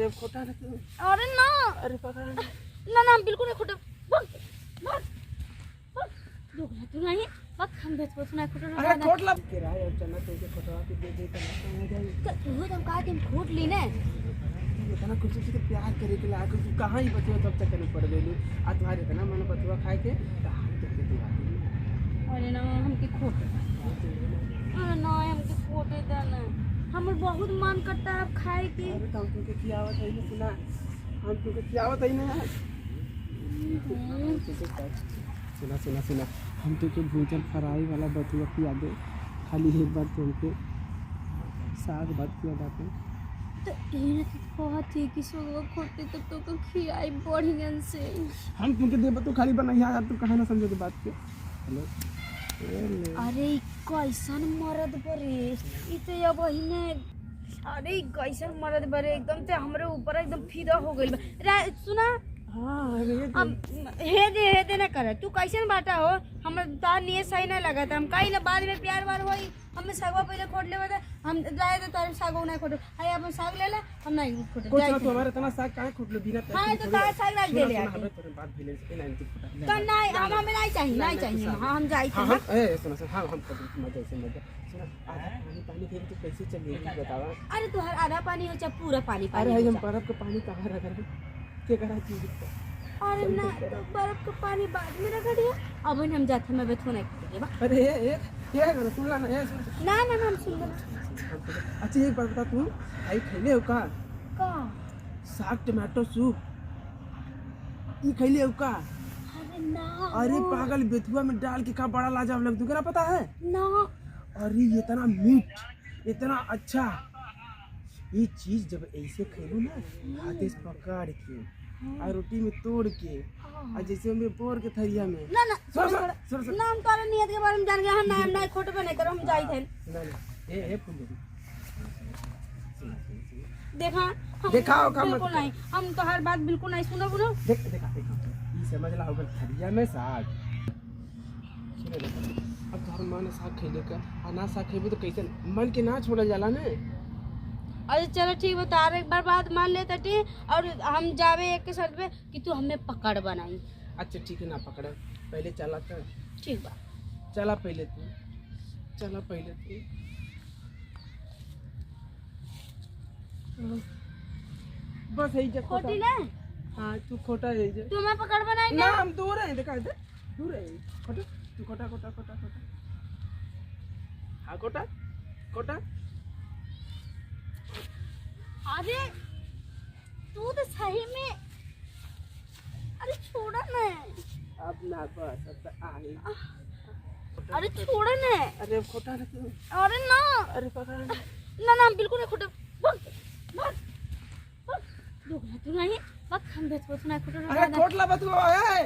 अरे खोटा ना तू। अरे ना अरे पकड़ ना। ना ना बिल्कुल नहीं खोटा भाग भाग भाग दोगला तू नहीं भाग हम बेच पोछ ना खोटा अरे खोट ला किराया और चना तुझे खोटवा के दे दे तो हो जाए। तू हम का दिन खोट ली ने इतना कुछ तो प्यार करे के लायक तू कहां ही बचो तब तक नहीं पड़ गेलू आ तुम्हारे इतना मन बतवा खाए के कहां तक के दिवा दी। अरे ना हमके खोटे अरे ना हमके खोटे देना हमर बहुत मन करता है अब खाए की। अरे तो तुमके खियावत है ना सुना हम तुमके खियावत है ना। सुना सुना सुना हम तुमके भूजन फ्राई वाला बतुआ खिया दे खाली एक बार तुमके साग भात खिया दाते तो ये तो बहुत ही कि सुबह खोटे तो खियाई बढ़िया से हम तुमके देब तो खाली बनाइया यार तू कहां ना समझे तो बात के। हेलो अरे कैसन मरद बरे इ तो अब वहीने अरे कैसन मरद बरे एकदम से हमरे ऊपर एकदम फिदा हो गइल बा। सुना हां अब हे दे ना करे तू कैसन बाटा हो हमरा तार निये सही ना लगा था हम कहीं ना बाद में प्यार वार होई हमें सागवा पहले खोट ले बता हम जाए तो तार सागवा ना खोटो हाय अपन साग ले ले हम नहीं खोटो कुछ ना तुम्हारे इतना साग काहे खोट लो बिना हां तो तार साग रख दे ले हमें तेरे बात भेले से ना इंतजार फटा तो नहीं हमें नहीं चाहिए हां हम जाई थे ए सुनो सुनो हां हम कर मजा से मजा सुनो आधा पानी पानी दे तो कैसे चलेगी बतावा। अरे तू हर आधा पानी हो चाहे पूरा पानी अरे पानी हम बर्फ का पानी कहां रख रहे के करा चीज अरे ना तो बर्फ का पानी बाद में रख दिया अब हम जाते मैं बैठो नहीं करेंगे अरे ये कर सुन ला ना ये सुन ना ना हम सुन अच्छा एक बात बता तू भाई खैले हो का साग टमाटो सूप ई खैले हो का। अरे ना अरे पागल बेथुआ में डाल के का बड़ा लाजवाब लग तुमको पता है ना अरे इतना मीठ इतना अच्छा ये चीज जब ऐसे खेलू ना हाथे से पकड़ के और रोटी में तोड़ के और जैसे हमें बोर के थरिया में ना ना सर ना हम तोरा नियत के बारे में जान गए हम ना नहीं खोट पे नहीं करो हम जाई थे ना ए फुलझड़ी देखा दिखाओ का मत बिल्कुल नहीं हम तो हर बात बिल्कुल नहीं सुनो बोलो देख देखा ये समझ ला होगा थरिया में साग सुने अब घर मन साग खेले का अना साग खेबे तो कैसे मन के ना छोड़ा जाला ने। अरे चलो ठीक बता एक बार बात मान ले तटी और हम जावे एक के शर्त पे कि तू हमें पकड़ बनाई। अच्छा ठीक है ना पकड़ पहले चला था ठीक बा चला पहले तू चला पहले तू बस है जे खोटी ना हां तू खोटा है जे तू हमें पकड़ बनाई ना ना हम दूर है देखा दे दूर है खोटा तू खोटा खोटा खोटा खोटा हां खोटा खोटा। अरे तू तो सही में अरे छोड़ा ना अब ना बस अब तो आए अरे छोड़ा ना अरे खोटा ना तू। अरे ना अरे पकड़ ना ना बिल्कुल नहीं खोटा भाग भाग भाग दोगला तू नहीं भाग हम बेच पोछ ना खोटा अरे खोट ला बतुआ है।